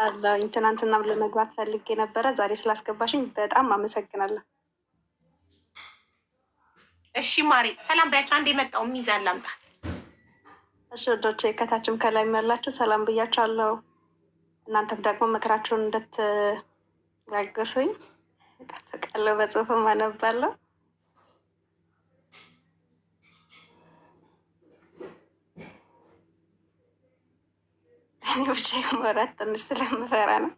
አለኝ። ትናንትና ለመግባት ፈልጌ ነበረ። ዛሬ ስላስገባሽኝ በጣም አመሰግናለሁ። እሺ ማሪ ሰላም ባያቸው። አንድ የመጣው ሚዛን ላምጣ። እሺ ወዶቼ ከታችም ከላይ ያላችሁ ሰላም ብያችኋለሁ። እናንተም ደግሞ ምክራችሁን እንድትለግሱኝ እጠብቃለሁ። በጽሁፍም አነባለሁ። እኔ ብቻ መራት ትንሽ ስለምፈራ ነው።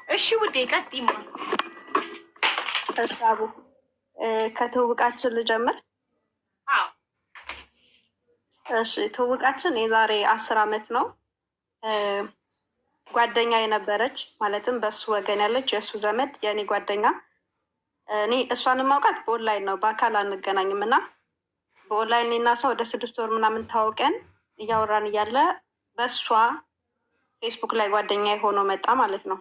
እሺ ውዴ ቀጥይማ። ተሻቡ ከትውውቃችን ልጀምር። እሺ ትውውቃችን የዛሬ 10 ዓመት ነው። ጓደኛ የነበረች ማለትም በሱ ወገን ያለች የእሱ ዘመድ የእኔ ጓደኛ። እኔ እሷን ማውቃት በኦንላይን ነው፣ በአካል አንገናኝም እና በኦንላይን እኔና እሷ ወደ 6 ወር ምናምን ታወቀን እያወራን እያለ በእሷ ፌስቡክ ላይ ጓደኛ የሆነው መጣ ማለት ነው።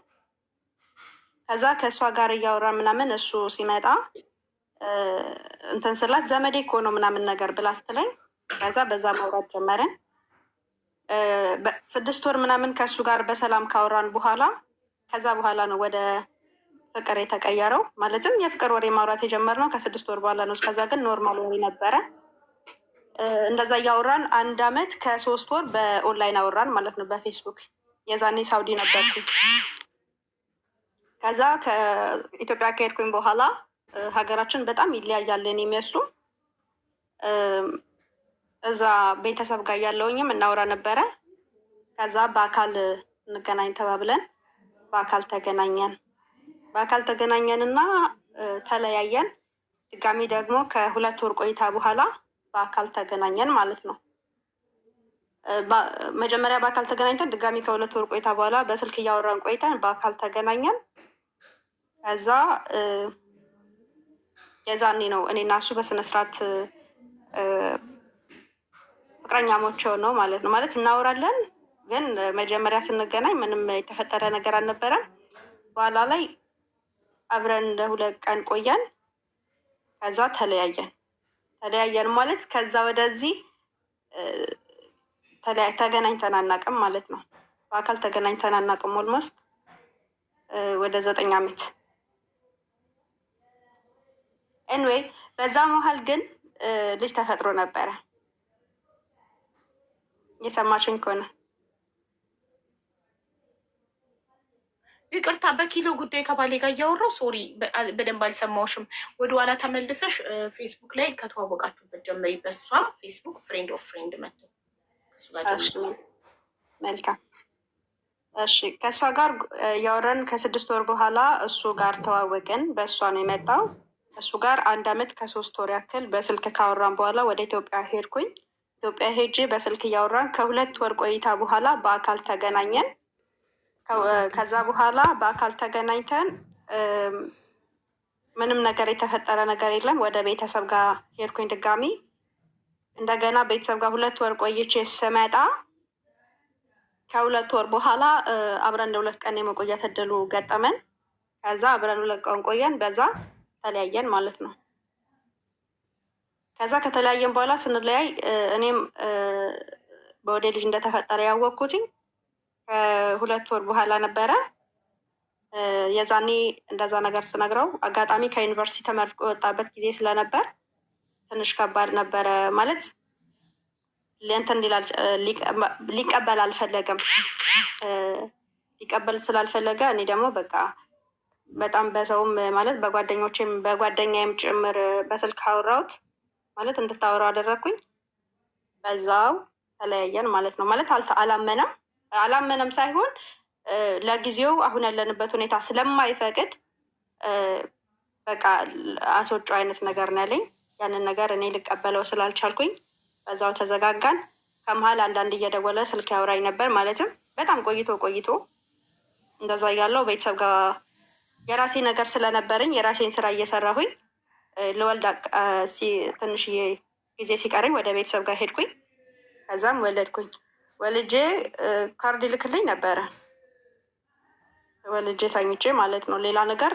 ከዛ ከእሷ ጋር እያወራ ምናምን እሱ ሲመጣ እንትን ስላት ዘመዴ እኮ ነው ምናምን ነገር ብላ ስትለኝ ከዛ በዛ ማውራት ጀመረን። 6 ወር ምናምን ከእሱ ጋር በሰላም ካወራን በኋላ ከዛ በኋላ ነው ወደ ፍቅር የተቀየረው። ማለትም የፍቅር ወሬ ማውራት የጀመርነው ከ6 ወር በኋላ ነው። እስከዛ ግን ኖርማል ወሬ ነበረ። እንደዛ እያወራን 1 ዓመት ከ3 ወር በኦንላይን አወራን ማለት ነው፣ በፌስቡክ። የዛኔ ሳውዲ ነበርኩ። ከዛ ከኢትዮጵያ ከሄድኩኝ በኋላ ሀገራችን በጣም ይለያያል። እኔም የሱ እዛ ቤተሰብ ጋር ያለውኝም እናወራ ነበረ። ከዛ በአካል እንገናኝ ተባብለን በአካል ተገናኘን እና ተለያየን። ድጋሚ ደግሞ ከ2 ወር ቆይታ በኋላ በአካል ተገናኘን ማለት ነው። መጀመሪያ በአካል ተገናኝተን ድጋሚ ከ2 ወር ቆይታ በኋላ በስልክ እያወራን ቆይተን በአካል ተገናኘን። ከዛ የዛኔ ነው እኔና እሱ በስነስርዓት ፍቅረኛሞች ነው ማለት ነው። ማለት እናወራለን፣ ግን መጀመሪያ ስንገናኝ ምንም የተፈጠረ ነገር አልነበረም። በኋላ ላይ አብረን ለ2 ቀን ቆየን። ከዛ ተለያየን ማለት ከዛ ወደዚህ ተገናኝተን አናውቅም ማለት ነው። በአካል ተገናኝተን አናውቅም። ኦልሞስት ወደ 9 ዓመት። ኤንዌይ በዛ መሀል ግን ልጅ ተፈጥሮ ነበረ። የሰማሽኝ ከሆነ ይቅርታ። በኪሎ ጉዳይ ከባሌ ጋር እያወራው ሶሪ፣ በደንብ አልሰማሁሽም። ወደኋላ ተመልሰሽ ፌስቡክ ላይ ከተዋወቃችሁበት ጀመሪ። በሷ ፌስቡክ ፍሬንድ ኦፍ ፍሬንድ መጥቶ ከሱ ጋር መልካም። እሺ ከእሷ ጋር ያወራን ከ6 ወር በኋላ እሱ ጋር ተዋወቅን። በእሷ ነው የመጣው። እሱ ጋር 1 ዓመት ከ3 ወር ያክል በስልክ ካወራን በኋላ ወደ ኢትዮጵያ ሄድኩኝ። ኢትዮጵያ ሄጄ በስልክ እያወራን ከ2 ወር ቆይታ በኋላ በአካል ተገናኘን። ከዛ በኋላ በአካል ተገናኝተን ምንም ነገር የተፈጠረ ነገር የለም። ወደ ቤተሰብ ጋር ሄድኩኝ ድጋሚ። እንደገና ቤተሰብ ጋር 2 ወር ቆይቼ ስመጣ ከ2 ወር በኋላ አብረን ለ2 ቀን የመቆየት እድሉ ገጠመን። ከዛ አብረን 2 ቀን ቆየን፣ በዛ ተለያየን ማለት ነው። ከዛ ከተለያየን በኋላ ስንለያይ እኔም በወደ ልጅ እንደተፈጠረ ያወቅኩትኝ ከ2 ወር በኋላ ነበረ። የዛኔ እንደዛ ነገር ስነግረው አጋጣሚ ከዩኒቨርሲቲ ተመርቆ የወጣበት ጊዜ ስለነበር ትንሽ ከባድ ነበረ። ማለት እንትን ሊቀበል አልፈለገም። ሊቀበል ስላልፈለገ እኔ ደግሞ በቃ በጣም በሰውም ማለት በጓደኛዬም ጭምር በስልክ አወራሁት፣ ማለት እንድታወራው አደረግኩኝ። በዛው ተለያየን ማለት ነው። ማለት አላመነም ሳይሆን ለጊዜው አሁን ያለንበት ሁኔታ ስለማይፈቅድ በቃ አስወጪው አይነት ነገር ነው ያለኝ። ያንን ነገር እኔ ልቀበለው ስላልቻልኩኝ በዛው ተዘጋጋን። ከመሀል አንዳንድ እየደወለ ስልክ ያወራኝ ነበር። ማለትም በጣም ቆይቶ እንደዛ እያለው ቤተሰብ ጋር የራሴ ነገር ስለነበረኝ የራሴን ስራ እየሰራሁኝ ለወልድ ትንሽዬ ጊዜ ሲቀረኝ ወደ ቤተሰብ ጋር ሄድኩኝ። ከዛም ወለድኩኝ። ወልጄ ካርድ ይልክልኝ ነበረ። ወልጄ ተኝቼ ማለት ነው። ሌላ ነገር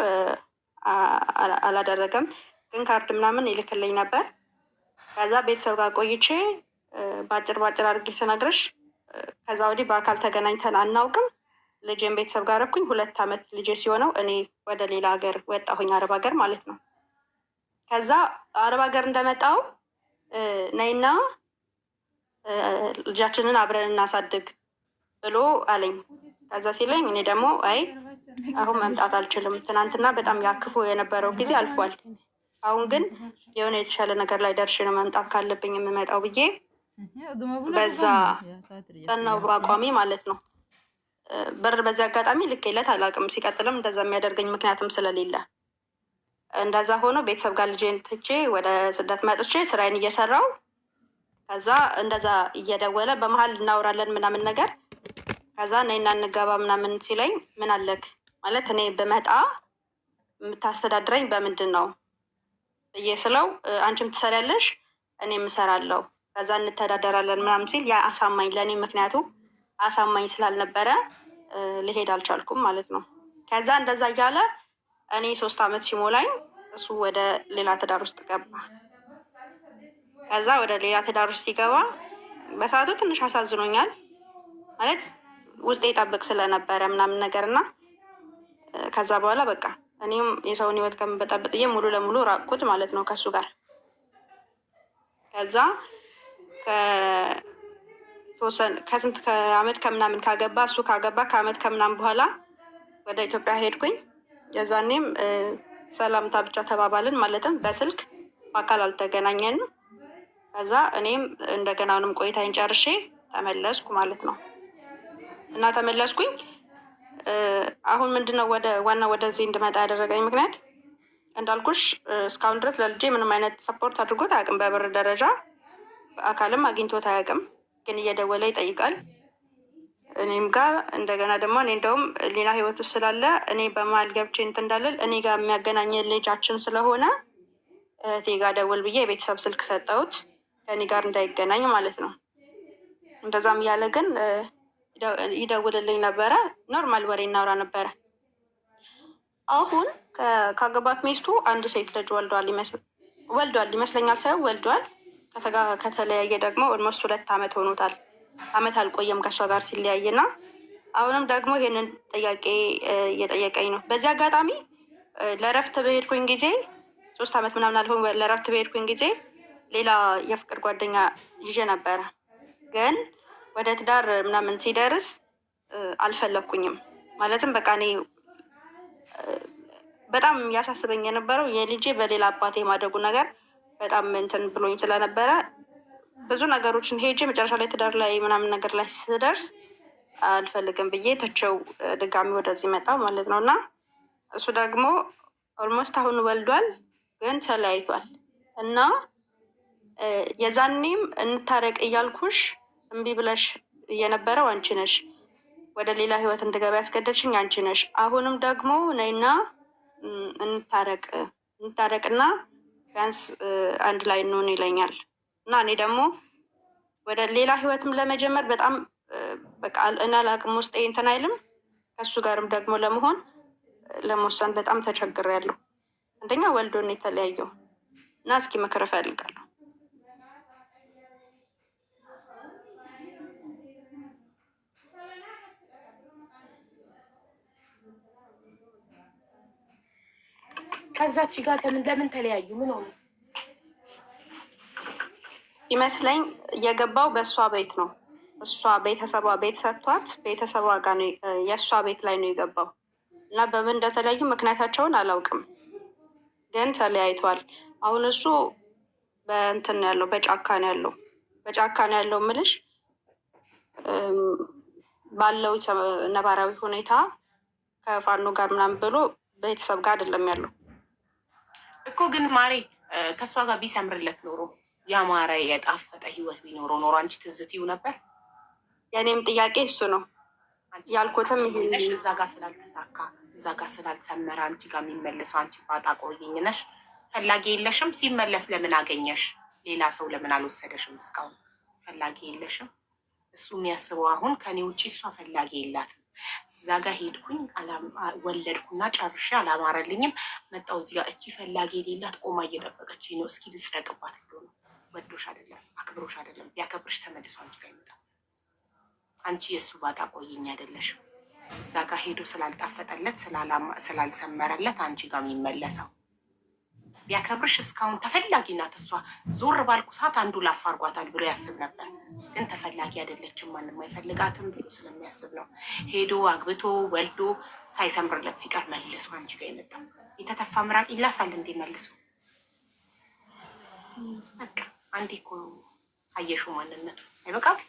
አላደረገም። ግን ካርድ ምናምን ይልክልኝ ነበር። ከዛ ቤተሰብ ጋር ቆይቼ በአጭር አድርጌ ስነግርሽ ከዛ ወዲህ በአካል ተገናኝተን አናውቅም። ልጄን ቤተሰብ ጋር ረኩኝ። 2 ዓመት ልጄ ሲሆነው እኔ ወደ ሌላ ሀገር ወጣሁኝ፣ አረብ ሀገር ማለት ነው። ከዛ አረብ ሀገር እንደመጣው ነይና ልጃችንን አብረን እናሳድግ ብሎ አለኝ። ከዛ ሲለኝ እኔ ደግሞ አይ አሁን መምጣት አልችልም፣ ትናንትና በጣም ያክፉ የነበረው ጊዜ አልፏል። አሁን ግን የሆነ የተሻለ ነገር ላይ ደርሼ ነው መምጣት ካለብኝ የምመጣው ብዬ በዛ ጸናው በአቋሚ ማለት ነው። ብር በዚህ አጋጣሚ ልኬለት አላውቅም። ሲቀጥልም እንደዛ የሚያደርገኝ ምክንያትም ስለሌለ እንደዛ ሆኖ ቤተሰብ ጋር ልጄን ትቼ ወደ ስደት መጥቼ ስራዬን እየሰራው ከዛ እንደዛ እየደወለ በመሀል እናወራለን ምናምን ነገር ከዛ ነይና እንገባ ምናምን ሲለኝ ምን አለክ ማለት እኔ በመጣ የምታስተዳድረኝ በምንድን ነው ብዬ ስለው አንቺም ትሰሪያለሽ እኔም እሰራለሁ ከዛ እንተዳደራለን ምናምን ሲል ያ አሳማኝ ለእኔ ምክንያቱ አሳማኝ ስላልነበረ ልሄድ አልቻልኩም ማለት ነው። ከዛ እንደዛ እያለ እኔ 3 ዓመት ሲሞላኝ እሱ ወደ ሌላ ትዳር ውስጥ ገባ። ከዛ ወደ ሌላ ትዳር ውስጥ ሲገባ በሰዓቱ ትንሽ አሳዝኖኛል ማለት ውስጤ ይጠብቅ ስለነበረ ምናምን ነገር እና ከዛ በኋላ በቃ እኔም የሰውን ህይወት ከምበጠብጥ ብዬ ሙሉ ለሙሉ ራቅኩት ማለት ነው ከሱ ጋር። ከዛ ከስንት ከአመት ከምናምን ካገባ እሱ ካገባ ከአመት ከምናምን በኋላ ወደ ኢትዮጵያ ሄድኩኝ። የዛኔም ሰላምታ ብቻ ተባባልን፣ ማለትም በስልክ በአካል አልተገናኘንም። ከዛ እኔም እንደገናንም ቆይታዬን ጨርሼ ተመለስኩ ማለት ነው እና ተመለስኩኝ። አሁን ምንድነው ዋና ወደዚህ እንድመጣ ያደረገኝ ምክንያት እንዳልኩሽ እስካሁን ድረስ ለልጄ ምንም አይነት ሰፖርት አድርጎት አያውቅም። በብር ደረጃ በአካልም አግኝቶት አያውቅም። ግን እየደወለ ይጠይቃል እኔም ጋር። እንደገና ደግሞ እኔ እንደውም ሌላ ህይወት ውስጥ ስላለ እኔ በመሀል ገብቼ እንትን እንዳልል እኔ ጋር የሚያገናኝ ልጃችን ስለሆነ እህቴ ጋር ደውል ብዬ የቤተሰብ ስልክ ሰጠሁት ከኔ ጋር እንዳይገናኝ ማለት ነው። እንደዛም እያለ ግን ይደውልልኝ ነበረ። ኖርማል ወሬ እናውራ ነበረ። አሁን ካገባት ሚስቱ አንድ ሴት ልጅ ወልዷል ይመስለኛል ሳይሆን ወልዷል። ከተለያየ ደግሞ ኦልሞስት 2 ዓመት ሆኖታል። ዓመት አልቆየም ከእሷ ጋር ሲለያይና አሁንም ደግሞ ይሄንን ጥያቄ እየጠየቀኝ ነው። በዚህ አጋጣሚ ለእረፍት በሄድኩኝ ጊዜ 3 ዓመት ምናምን አልሆን ለእረፍት በሄድኩኝ ጊዜ ሌላ የፍቅር ጓደኛ ይዤ ነበረ። ግን ወደ ትዳር ምናምን ሲደርስ አልፈለኩኝም። ማለትም በቃ እኔ በጣም ያሳስበኝ የነበረው የልጄ በሌላ አባቴ የማደጉ ነገር በጣም እንትን ብሎኝ ስለነበረ ብዙ ነገሮችን ሄጄ መጨረሻ ላይ ትዳር ላይ ምናምን ነገር ላይ ስደርስ አልፈልግም ብዬ ትቼው ድጋሚ ወደዚህ መጣው ማለት ነው። እና እሱ ደግሞ ኦልሞስት አሁን ወልዷል ግን ተለያይቷል። እና የዛኔም እንታረቅ እያልኩሽ እምቢ ብለሽ እየነበረው አንቺ ነሽ፣ ወደ ሌላ ህይወት እንድገባ ያስገደድሽኝ አንቺ ነሽ። አሁንም ደግሞ ነይና እንታረቅና ቢያንስ አንድ ላይ እንሆን ይለኛል። እና እኔ ደግሞ ወደ ሌላ ህይወትም ለመጀመር በጣም በቃ እና ለአቅም ውስጥ እንትን አይልም። ከእሱ ጋርም ደግሞ ለመወሰን በጣም ተቸግሬያለሁ። አንደኛ ወልዶን የተለያየው እና እስኪ ምክር እፈልጋለሁ። ከዛች ጋር ለምን ተለያዩ? ምን ሆነ ይመስለኝ የገባው በእሷ ቤት ነው። እሷ ቤተሰቧ ቤት ሰጥቷት ቤተሰቧ ጋር ነው የእሷ ቤት ላይ ነው የገባው እና በምን እንደተለያዩ ምክንያታቸውን አላውቅም፣ ግን ተለያይቷል። አሁን እሱ በእንትን ያለው በጫካ ነው ያለው ምልሽ ባለው ነባራዊ ሁኔታ ከፋኖ ጋር ምናምን ብሎ ቤተሰብ ጋር አይደለም ያለው እኮ። ግን ማሬ ከእሷ ጋር ቢሰምርለት ኖሮ ያማረ የጣፈጠ ህይወት ቢኖረው ኖሮ አንቺ ትዝትዩ ነበር። የእኔም ጥያቄ እሱ ነው ያልኩትም። ይሄንሽ እዛ ጋር ስላልተሳካ እዛ ጋር ስላልሰመረ አንቺ ጋር የሚመለሰው አንቺ ባጣ ቆይኝ ነሽ። ፈላጊ የለሽም። ሲመለስ ለምን አገኘሽ? ሌላ ሰው ለምን አልወሰደሽም? እስካሁን ፈላጊ የለሽም። እሱ የሚያስበው አሁን ከኔ ውጭ እሷ ፈላጊ የላትም፣ እዛ ጋር ሄድኩኝ፣ ወለድኩና ጨርሼ አላማረልኝም። መጣው እዚህ ጋር እቺ ፈላጊ የሌላት ቆማ እየጠበቀች ነው። እስኪ ልጽደቅባት ብሎ ነው። ወዶሽ አይደለም አክብሮሽ አይደለም። ቢያከብርሽ ተመልሶ አንቺ ጋር ይመጣል። አንቺ የእሱ ባጣ ቆይኝ አይደለሽም። እዛ ጋር ሄዶ ስላልጣፈጠለት ስላልሰመረለት አንቺ ጋር የሚመለሰው ቢያከብርሽ እስካሁን ተፈላጊ ናት እሷ። ዞር ባልኩ ሰዓት አንዱ ላፍ አድርጓታል ብሎ ያስብ ነበር። ግን ተፈላጊ አይደለችም፣ ማንም አይፈልጋትም ብሎ ስለሚያስብ ነው ሄዶ አግብቶ ወልዶ ሳይሰምርለት ሲቀር መልሶ አንቺ ጋር ይመጣል። የተተፋ ምራቅ ይላሳል እንዴ መልሶ። በቃ አንዴ እኮ አየሽው ማንነቱ አይበቃም።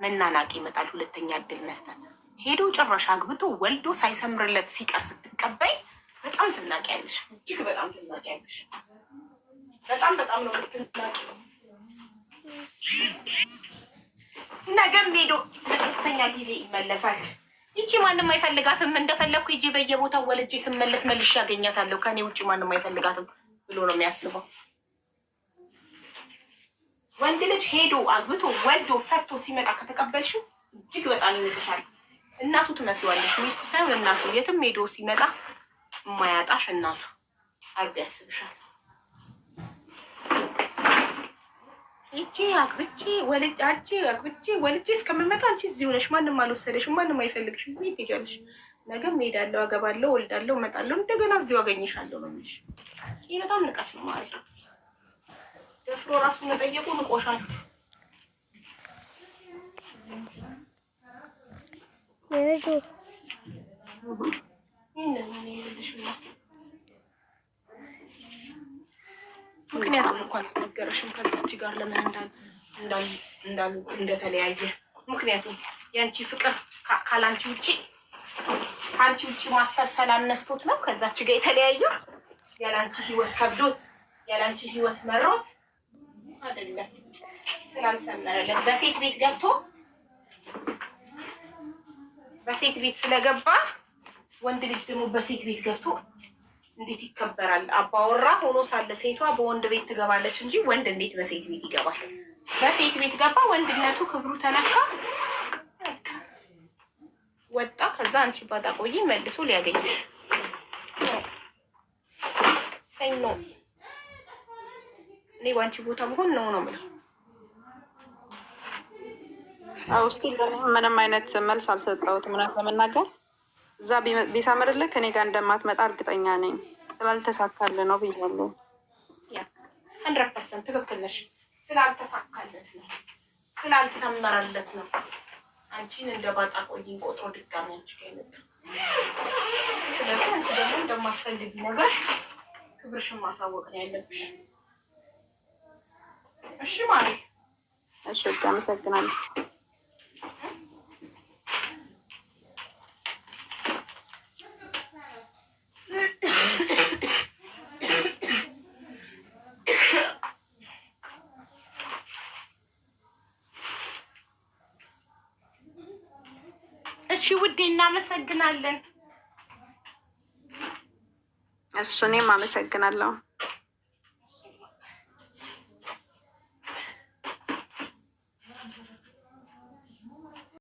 መናናቅ ይመጣል። ሁለተኛ እድል መስጠት ሄዶ ጭራሽ አግብቶ ወልዶ ሳይሰምርለት ሲቀር ስትቀበይ በጣም ትናቂያለሽ። እጅግ በጣም ትናቂያለሽ። በጣም ነው ትናቂ። ነገም ሄዶ ለሶስተኛ ጊዜ ይመለሳል። ይቺ ማንም አይፈልጋትም። እንደፈለግኩ ሂጂ በየቦታው ወልጄ ስመለስ መልሼ ያገኛታለሁ፣ ከኔ ውጭ ማንም አይፈልጋትም ብሎ ነው የሚያስበው። ወንድ ልጅ ሄዶ አግብቶ ወልዶ ፈቶ ሲመጣ ከተቀበልሽው እጅግ በጣም ይንቅሻል። እናቱ ትመስዋለሽ፣ ሚስቱ ሳይሆን እናቱ። የትም ሄዶ ሲመጣ የማያጣሽ እናቱ አርጎ ያስብሻል። እቺ አግብቼ ወልጄ እስከምመጣ አንቺ እዚሁ ነሽ፣ ማንም አልወሰደሽም፣ ማንም አይፈልግሽም። ቤት ትሄጃለሽ። ነገም ሄዳለሁ፣ አገባለሁ፣ ወልዳለሁ፣ እመጣለሁ፣ እንደገና እዚሁ አገኝሻለሁ ነው የሚልሽ። ይህ በጣም ንቀት ነው ማለት ነው። ደፍሮ ራሱ መጠየቁ ንቆሻል። ምክንያቱም እንኳን ነገረሽም ከዛች ጋር ለምን እንደተለያየ። ምክንያቱም የአንቺ ፍቅር ከአንቺ ውጭ ማሰብ ሰላም ነስቶት ነው ከዛች ጋር የተለያየው። ያላንቺ ህይወት ከብዶት ያላንቺ ህይወት መሮት አይደለም፣ ስላልሰመረለት በሴት ቤት ገብቶ በሴት ቤት ስለገባ ወንድ ልጅ ደግሞ በሴት ቤት ገብቶ እንዴት ይከበራል? አባወራ ሆኖ ሳለ ሴቷ በወንድ ቤት ትገባለች እንጂ ወንድ እንዴት በሴት ቤት ይገባል? በሴት ቤት ገባ፣ ወንድነቱ ክብሩ ተነካ፣ ወጣ። ከዛ አንቺ ባጣ ቆይ መልሶ ሊያገኝሽ ሰኞ እኔ ባንቺ ቦታ መሆን ነው የምለው። ውስጥ ምንም አይነት መልስ አልሰጠሁትም። እውነት ለመናገር እዛ ቢሰምርልህ ከኔ ጋር እንደማትመጣ እርግጠኛ ነኝ። ስላልተሳካልህ ነው ብያለሁ። 100% ትክክል ነሽ። ስላልተሳካለት ነው፣ ስላልሰመረለት ነው አንቺን እንደ ባጣ ቆይን ቆጥሮ ድጋሚ አንቺ ጋር ይመጣል። ስለዚህ አንቺ ደግሞ እንደማትፈልጊ ነገር ክብርሽን ማሳወቅ ነው ያለብሽ። እሺ ማለት እሺ፣ አመሰግናለሁ። እሺ ውዴ፣ እናመሰግናለን። እሺ፣ እኔም አመሰግናለሁ።